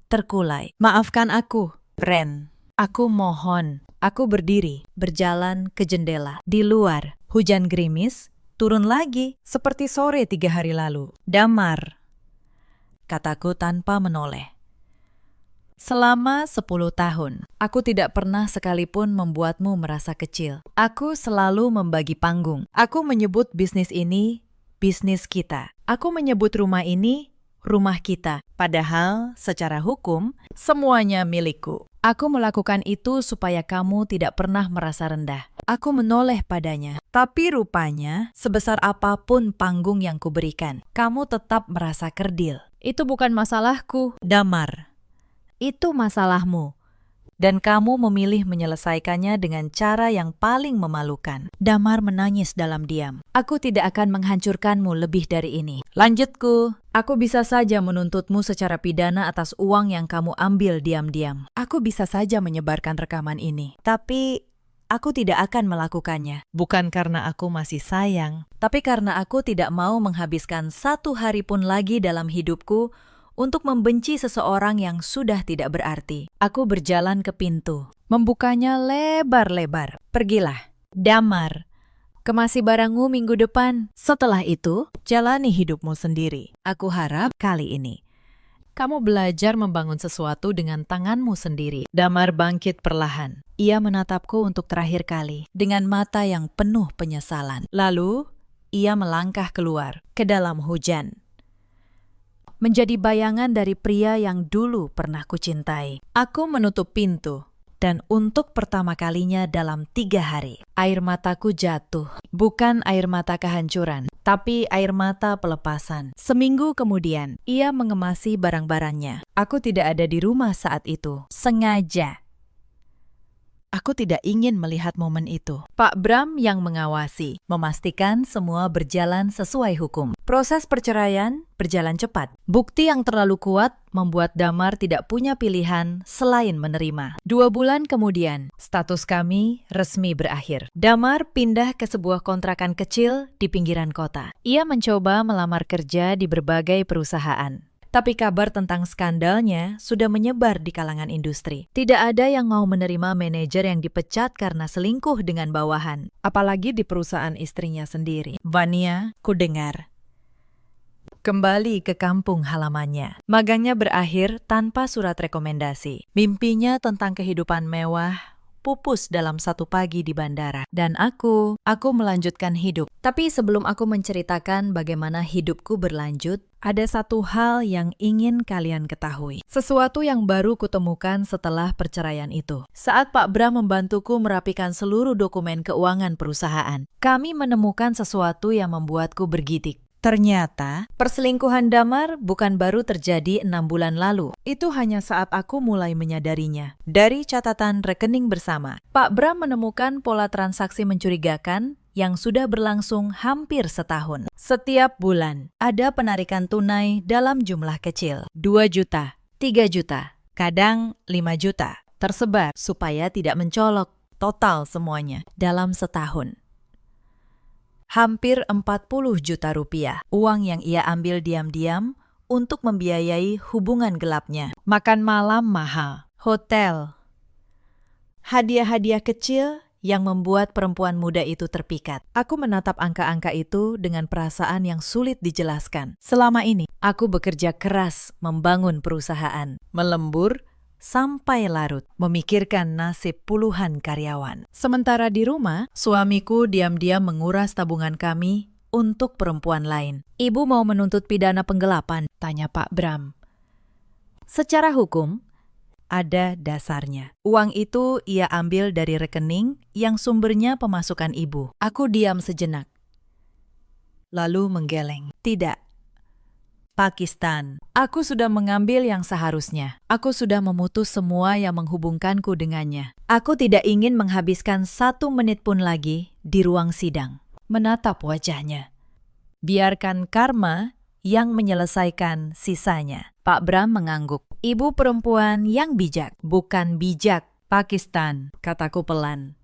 terkulai. Maafkan aku, Ren. Aku mohon. Aku berdiri, berjalan ke jendela. Di luar, hujan gerimis, turun lagi, seperti sore 3 hari lalu. Damar, kataku tanpa menoleh. Selama 10 tahun, aku tidak pernah sekalipun membuatmu merasa kecil. Aku selalu membagi panggung. Aku menyebut bisnis ini bisnis kita. Aku menyebut rumah ini rumah kita. Padahal secara hukum, semuanya milikku. Aku melakukan itu supaya kamu tidak pernah merasa rendah. Aku menoleh padanya. Tapi rupanya, sebesar apapun panggung yang kuberikan, kamu tetap merasa kerdil. Itu bukan masalahku, Damar. Itu masalahmu. Dan kamu memilih menyelesaikannya dengan cara yang paling memalukan. Damar menangis dalam diam. Aku tidak akan menghancurkanmu lebih dari ini. Lanjutku. Aku bisa saja menuntutmu secara pidana atas uang yang kamu ambil diam-diam. Aku bisa saja menyebarkan rekaman ini. Tapi aku tidak akan melakukannya. Bukan karena aku masih sayang, tapi karena aku tidak mau menghabiskan 1 hari pun lagi dalam hidupku untuk membenci seseorang yang sudah tidak berarti. Aku berjalan ke pintu, membukanya lebar-lebar. Pergilah, Damar. Kemasi barangmu minggu depan. Setelah itu, jalani hidupmu sendiri. Aku harap kali ini kamu belajar membangun sesuatu dengan tanganmu sendiri. Damar bangkit perlahan. Ia menatapku untuk terakhir kali, dengan mata yang penuh penyesalan. Lalu, ia melangkah keluar, ke dalam hujan. Menjadi bayangan dari pria yang dulu pernah kucintai. Aku menutup pintu, dan untuk pertama kalinya dalam 3 hari, air mataku jatuh. Bukan air mata kehancuran, tapi air mata pelepasan. Seminggu kemudian, ia mengemasi barang-barangnya. Aku tidak ada di rumah saat itu. Sengaja. Aku tidak ingin melihat momen itu. Pak Bram yang mengawasi, memastikan semua berjalan sesuai hukum. Proses perceraian berjalan cepat. Bukti yang terlalu kuat membuat Damar tidak punya pilihan selain menerima. 2 bulan kemudian, status kami resmi berakhir. Damar pindah ke sebuah kontrakan kecil di pinggiran kota. Ia mencoba melamar kerja di berbagai perusahaan. Tapi kabar tentang skandalnya sudah menyebar di kalangan industri. Tidak ada yang mau menerima manajer yang dipecat karena selingkuh dengan bawahan. Apalagi di perusahaan istrinya sendiri. Vania, kudengar. Kembali ke kampung halamannya. Magangnya berakhir tanpa surat rekomendasi. Mimpinya tentang kehidupan mewah pupus dalam satu pagi di bandara. Dan aku melanjutkan hidup. Tapi sebelum aku menceritakan bagaimana hidupku berlanjut, ada satu hal yang ingin kalian ketahui. Sesuatu yang baru kutemukan setelah perceraian itu. Saat Pak Bram membantuku merapikan seluruh dokumen keuangan perusahaan, kami menemukan sesuatu yang membuatku bergidik. Ternyata, perselingkuhan Damar bukan baru terjadi 6 bulan lalu. Itu hanya saat aku mulai menyadarinya. Dari catatan rekening bersama, Pak Bram menemukan pola transaksi mencurigakan yang sudah berlangsung hampir setahun. Setiap bulan, ada penarikan tunai dalam jumlah kecil. 2 juta, 3 juta, kadang 5 juta. Tersebar supaya tidak mencolok total semuanya dalam setahun. Hampir 40 juta rupiah, uang yang ia ambil diam-diam untuk membiayai hubungan gelapnya. Makan malam mahal, hotel, hadiah-hadiah kecil yang membuat perempuan muda itu terpikat. Aku menatap angka-angka itu dengan perasaan yang sulit dijelaskan. Selama ini, aku bekerja keras membangun perusahaan, melembur sampai larut, memikirkan nasib puluhan karyawan. Sementara di rumah, suamiku diam-diam menguras tabungan kami untuk perempuan lain. Ibu mau menuntut pidana penggelapan, tanya Pak Bram. Secara hukum, ada dasarnya. Uang itu ia ambil dari rekening yang sumbernya pemasukan ibu. Aku diam sejenak, lalu menggeleng. Tidak. Pakistan. Aku sudah mengambil yang seharusnya. Aku sudah memutus semua yang menghubungkanku dengannya. Aku tidak ingin menghabiskan 1 menit pun lagi di ruang sidang. Menatap wajahnya. Biarkan karma yang menyelesaikan sisanya. Pak Bram mengangguk. Ibu perempuan yang bijak. Bukan bijak, Pakistan, kataku pelan.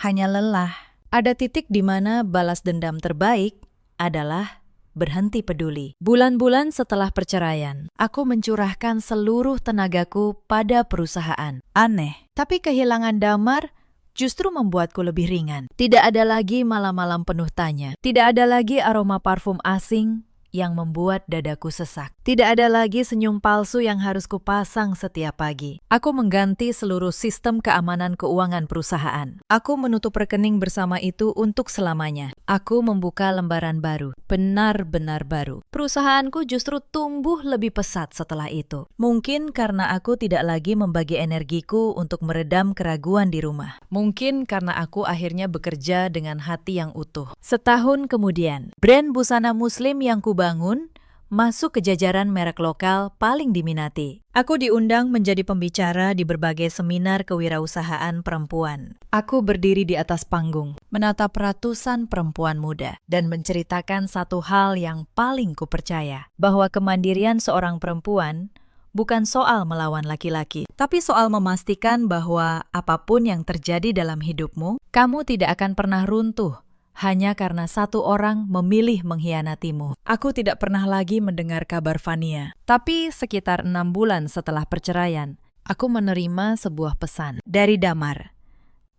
Hanya lelah. Ada titik di mana balas dendam terbaik adalah berhenti peduli. Bulan-bulan setelah perceraian, aku mencurahkan seluruh tenagaku pada perusahaan. Aneh, tapi kehilangan Damar justru membuatku lebih ringan. Tidak ada lagi malam-malam penuh tanya. Tidak ada lagi aroma parfum asing yang membuat dadaku sesak. Tidak ada lagi senyum palsu yang harus kupasang setiap pagi. Aku mengganti seluruh sistem keamanan keuangan perusahaan. Aku menutup rekening bersama itu untuk selamanya. Aku membuka lembaran baru, benar-benar baru. Perusahaanku justru tumbuh lebih pesat setelah itu. Mungkin karena aku tidak lagi membagi energiku untuk meredam keraguan di rumah. Mungkin karena aku akhirnya bekerja dengan hati yang utuh. Setahun kemudian, brand busana muslim yang kubangun masuk ke jajaran merek lokal paling diminati. Aku diundang menjadi pembicara di berbagai seminar kewirausahaan perempuan. Aku berdiri di atas panggung, menatap ratusan perempuan muda, dan menceritakan satu hal yang paling kupercaya, bahwa kemandirian seorang perempuan bukan soal melawan laki-laki, tapi soal memastikan bahwa apapun yang terjadi dalam hidupmu, kamu tidak akan pernah runtuh hanya karena satu orang memilih mengkhianatimu. Aku tidak pernah lagi mendengar kabar Fania. Tapi sekitar 6 bulan setelah perceraian, aku menerima sebuah pesan dari Damar.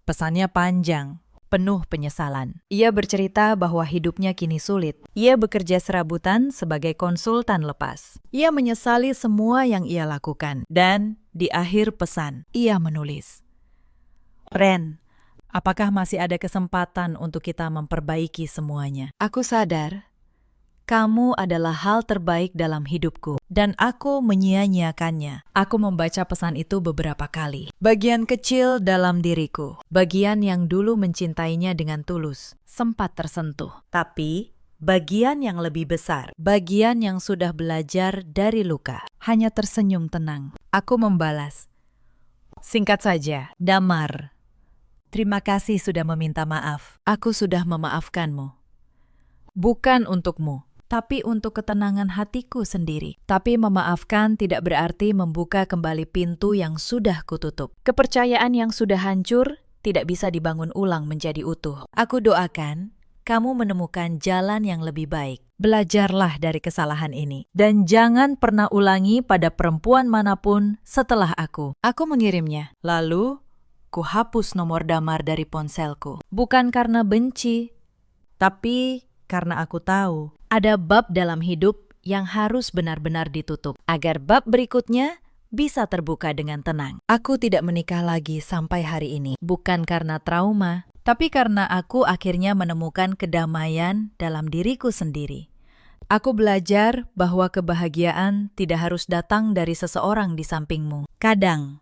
Pesannya panjang, penuh penyesalan. Ia bercerita bahwa hidupnya kini sulit. Ia bekerja serabutan sebagai konsultan lepas. Ia menyesali semua yang ia lakukan. Dan di akhir pesan, ia menulis, "Ren, apakah masih ada kesempatan untuk kita memperbaiki semuanya? Aku sadar, kamu adalah hal terbaik dalam hidupku, dan aku menyia-nyiakannya." Aku membaca pesan itu beberapa kali. Bagian kecil dalam diriku, bagian yang dulu mencintainya dengan tulus, sempat tersentuh. Tapi, bagian yang lebih besar, bagian yang sudah belajar dari luka, hanya tersenyum tenang. Aku membalas, "Singkat saja, Damar. Terima kasih sudah meminta maaf. Aku sudah memaafkanmu. Bukan untukmu, tapi untuk ketenangan hatiku sendiri. Tapi memaafkan tidak berarti membuka kembali pintu yang sudah kututup. Kepercayaan yang sudah hancur tidak bisa dibangun ulang menjadi utuh. Aku doakan kamu menemukan jalan yang lebih baik. Belajarlah dari kesalahan ini. Dan jangan pernah ulangi pada perempuan manapun setelah aku." Aku mengirimnya. Lalu, ku hapus nomor Damar dari ponselku. Bukan karena benci, tapi karena aku tahu ada bab dalam hidup yang harus benar-benar ditutup, agar bab berikutnya bisa terbuka dengan tenang. Aku tidak menikah lagi sampai hari ini, bukan karena trauma, tapi karena aku akhirnya menemukan kedamaian dalam diriku sendiri. Aku belajar bahwa kebahagiaan tidak harus datang dari seseorang di sampingmu. Kadang,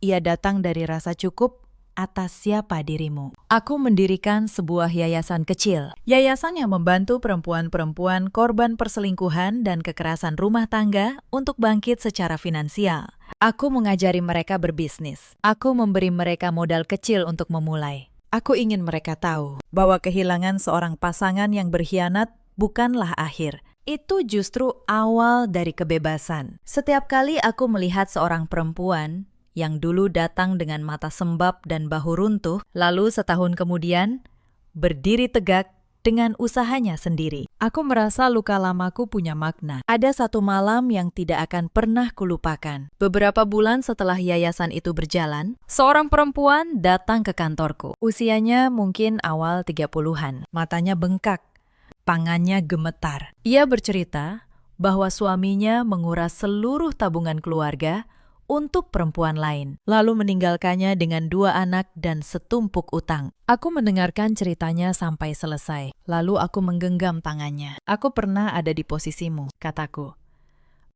ia datang dari rasa cukup atas siapa dirimu. Aku mendirikan sebuah yayasan kecil. Yayasan yang membantu perempuan-perempuan korban perselingkuhan dan kekerasan rumah tangga untuk bangkit secara finansial. Aku mengajari mereka berbisnis. Aku memberi mereka modal kecil untuk memulai. Aku ingin mereka tahu bahwa kehilangan seorang pasangan yang berkhianat bukanlah akhir. Itu justru awal dari kebebasan. Setiap kali aku melihat seorang perempuan yang dulu datang dengan mata sembab dan bahu runtuh, lalu setahun kemudian berdiri tegak dengan usahanya sendiri, aku merasa luka lamaku punya makna. Ada satu malam yang tidak akan pernah kulupakan. Beberapa bulan setelah yayasan itu berjalan, seorang perempuan datang ke kantorku. Usianya mungkin awal 30-an. Matanya bengkak, tangannya gemetar. Ia bercerita bahwa suaminya menguras seluruh tabungan keluarga untuk perempuan lain, lalu meninggalkannya dengan 2 anak dan setumpuk utang. Aku mendengarkan ceritanya sampai selesai, lalu aku menggenggam tangannya. Aku pernah ada di posisimu, kataku.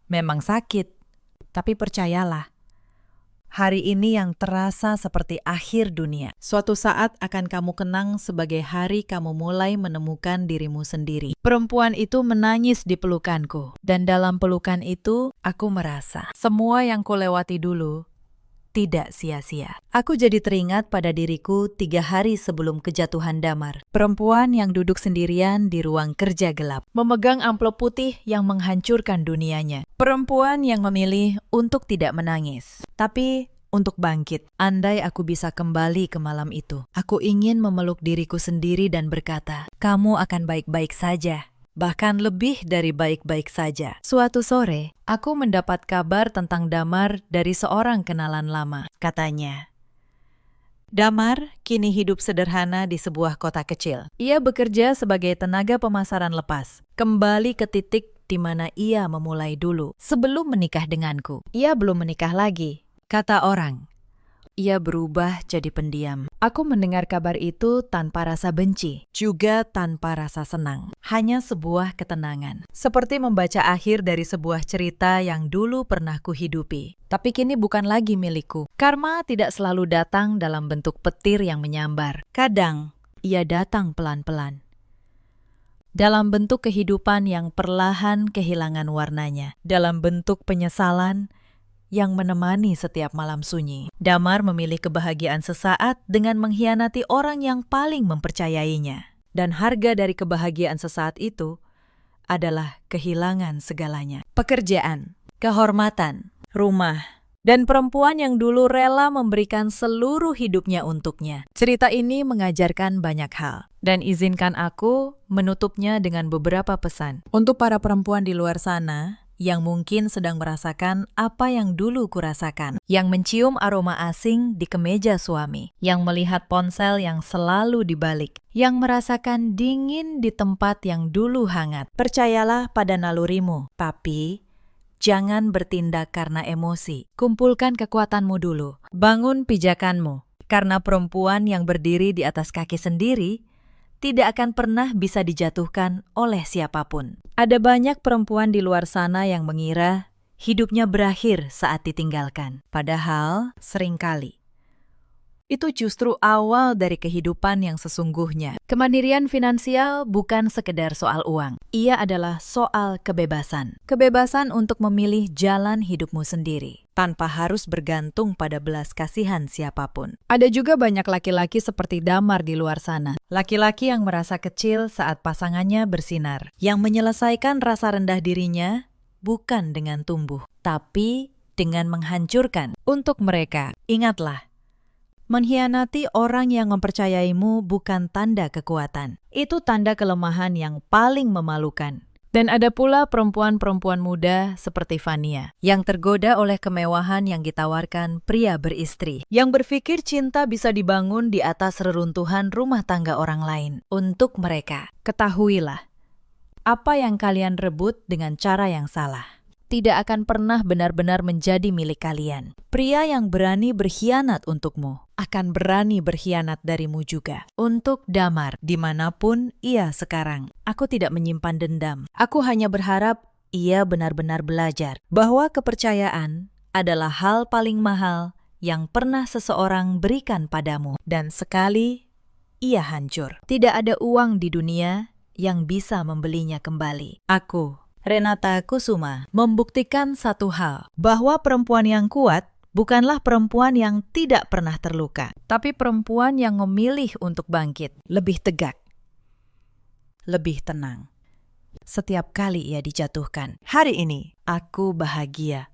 Memang sakit, tapi percayalah, hari ini yang terasa seperti akhir dunia. Suatu saat akan kamu kenang sebagai hari kamu mulai menemukan dirimu sendiri. Perempuan itu menangis di pelukanku, dan dalam pelukan itu aku merasa semua yang kulewati dulu tidak sia-sia. Aku jadi teringat pada diriku 3 hari sebelum kejatuhan Damar. Perempuan yang duduk sendirian di ruang kerja gelap, memegang amplop putih yang menghancurkan dunianya. Perempuan yang memilih untuk tidak menangis, tapi untuk bangkit. Andai aku bisa kembali ke malam itu, aku ingin memeluk diriku sendiri dan berkata, kamu akan baik-baik saja. Bahkan lebih dari baik-baik saja. Suatu sore, aku mendapat kabar tentang Damar dari seorang kenalan lama. Katanya, Damar kini hidup sederhana di sebuah kota kecil. Ia bekerja sebagai tenaga pemasaran lepas, kembali ke titik di mana ia memulai dulu, sebelum menikah denganku. Ia belum menikah lagi, kata orang. Ia berubah jadi pendiam. Aku mendengar kabar itu tanpa rasa benci, juga tanpa rasa senang. Hanya sebuah ketenangan. Seperti membaca akhir dari sebuah cerita yang dulu pernah kuhidupi. Tapi kini bukan lagi milikku. Karma tidak selalu datang dalam bentuk petir yang menyambar. Kadang, ia datang pelan-pelan. Dalam bentuk kehidupan yang perlahan kehilangan warnanya. Dalam bentuk penyesalan yang menemani setiap malam sunyi. Damar memilih kebahagiaan sesaat dengan mengkhianati orang yang paling mempercayainya. Dan harga dari kebahagiaan sesaat itu adalah kehilangan segalanya. Pekerjaan, kehormatan, rumah, dan perempuan yang dulu rela memberikan seluruh hidupnya untuknya. Cerita ini mengajarkan banyak hal. Dan izinkan aku menutupnya dengan beberapa pesan. Untuk para perempuan di luar sana yang mungkin sedang merasakan apa yang dulu kurasakan, yang mencium aroma asing di kemeja suami, yang melihat ponsel yang selalu dibalik, yang merasakan dingin di tempat yang dulu hangat. Percayalah pada nalurimu, tapi jangan bertindak karena emosi. Kumpulkan kekuatanmu dulu, bangun pijakanmu, karena perempuan yang berdiri di atas kaki sendiri tidak akan pernah bisa dijatuhkan oleh siapapun. Ada banyak perempuan di luar sana yang mengira hidupnya berakhir saat ditinggalkan. Padahal seringkali itu justru awal dari kehidupan yang sesungguhnya. Kemandirian finansial bukan sekedar soal uang. Ia adalah soal kebebasan. Kebebasan untuk memilih jalan hidupmu sendiri, tanpa harus bergantung pada belas kasihan siapapun. Ada juga banyak laki-laki seperti Damar di luar sana. Laki-laki yang merasa kecil saat pasangannya bersinar. Yang menyelesaikan rasa rendah dirinya bukan dengan tumbuh, tapi dengan menghancurkan. Untuk mereka, ingatlah, mengkhianati orang yang mempercayaimu bukan tanda kekuatan. Itu tanda kelemahan yang paling memalukan. Dan ada pula perempuan-perempuan muda seperti Vania, yang tergoda oleh kemewahan yang ditawarkan pria beristri, yang berpikir cinta bisa dibangun di atas reruntuhan rumah tangga orang lain. Untuk mereka, ketahuilah, apa yang kalian rebut dengan cara yang salah tidak akan pernah benar-benar menjadi milik kalian. Pria yang berani berkhianat untukmu akan berani berkhianat darimu juga. Untuk Damar, dimanapun ia sekarang, aku tidak menyimpan dendam. Aku hanya berharap ia benar-benar belajar bahwa kepercayaan adalah hal paling mahal yang pernah seseorang berikan padamu. Dan sekali ia hancur, tidak ada uang di dunia yang bisa membelinya kembali. Aku, Renata Kusuma, membuktikan satu hal, bahwa perempuan yang kuat bukanlah perempuan yang tidak pernah terluka, tapi perempuan yang memilih untuk bangkit, lebih tegak, lebih tenang. Setiap kali ia dijatuhkan. Hari ini, aku bahagia.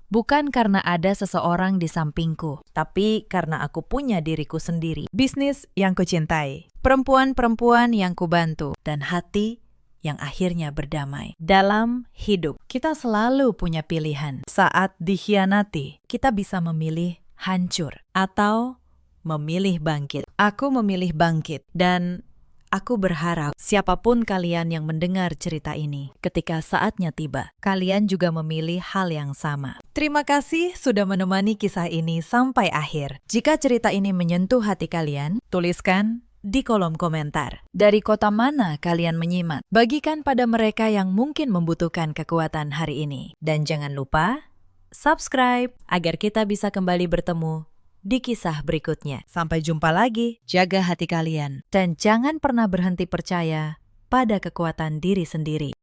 Bukan karena ada seseorang di sampingku, tapi karena aku punya diriku sendiri, bisnis yang kucintai, perempuan-perempuan yang kubantu, dan hati yang akhirnya berdamai. Dalam hidup, kita selalu punya pilihan. Saat dikhianati, kita bisa memilih hancur atau memilih bangkit. Aku memilih bangkit, dan aku berharap siapapun kalian yang mendengar cerita ini, ketika saatnya tiba, kalian juga memilih hal yang sama. Terima kasih sudah menemani kisah ini sampai akhir. Jika cerita ini menyentuh hati kalian, tuliskan di kolom komentar. Dari kota mana kalian menyimak? Bagikan pada mereka yang mungkin membutuhkan kekuatan hari ini. Dan jangan lupa, subscribe agar kita bisa kembali bertemu di kisah berikutnya. Sampai jumpa lagi, jaga hati kalian. Dan jangan pernah berhenti percaya pada kekuatan diri sendiri.